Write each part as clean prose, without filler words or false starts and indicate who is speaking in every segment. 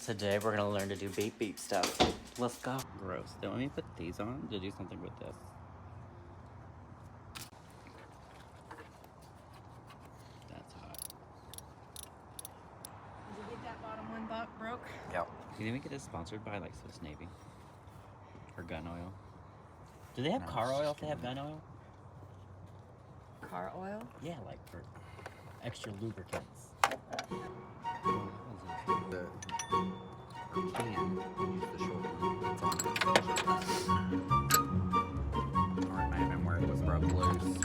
Speaker 1: Today we're gonna learn to do beep beep stuff. Let's go. Gross. Don't let me put these on to do something with this. That's hot.
Speaker 2: Did you get that bottom one broke?
Speaker 1: Yep. You think we get this sponsored by like Swiss Navy? Or gun oil? Do they have car oil if they have gun oil?
Speaker 2: Car oil?
Speaker 1: Yeah, like for extra lubricants.
Speaker 3: Or it may have been where it was broke loose.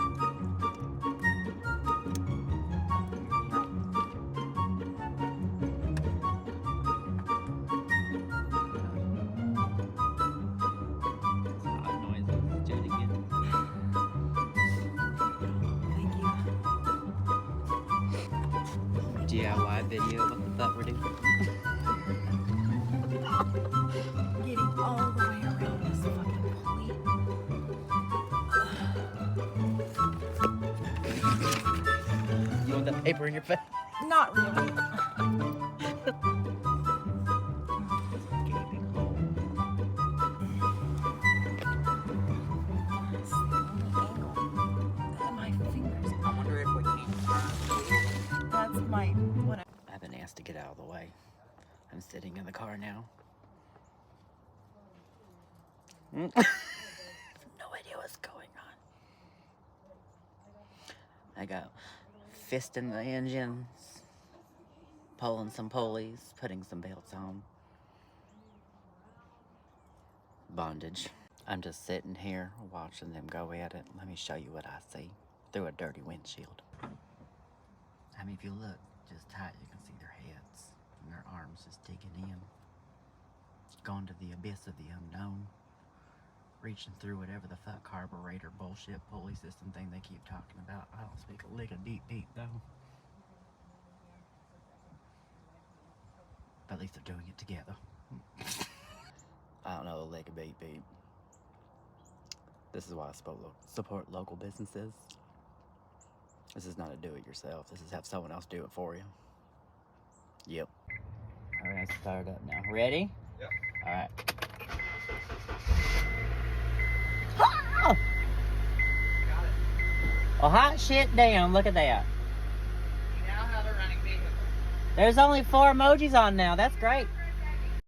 Speaker 1: Odd noises. Do it again.
Speaker 2: Thank you.
Speaker 1: DIY video. What the fuck we're doing?
Speaker 2: Getting all the way around this fucking pulley.
Speaker 1: You want that paper in your face?
Speaker 2: Not really.
Speaker 1: Gaping hole.
Speaker 2: My fingers.
Speaker 3: I wonder if we can.
Speaker 2: That's my what
Speaker 1: I've been asked to get out of the way. I'm sitting in the car now. No idea what's going on. I got fisting the engines, pulling some pulleys, putting some belts on. Bondage. I'm just sitting here watching them go at it. Let me show you what I see through a dirty windshield. I mean, if you look just tight, you can see their heads and their arms just digging in. Going to the abyss of the unknown. Reaching through whatever the fuck carburetor bullshit pulley system thing they keep talking about. I don't speak a lick of deep though. But at least they're doing it together. I don't know a lick of beep. This is why I support local businesses. This is not a do-it-yourself. This is have someone else do it for you. Yep. All right, let's start up now. Ready?
Speaker 3: Yep.
Speaker 1: All right.
Speaker 3: Got it.
Speaker 1: Oh, hot shit damn, look at that.
Speaker 3: You now have a running vehicle.
Speaker 1: There's only 4 emojis on now. That's great.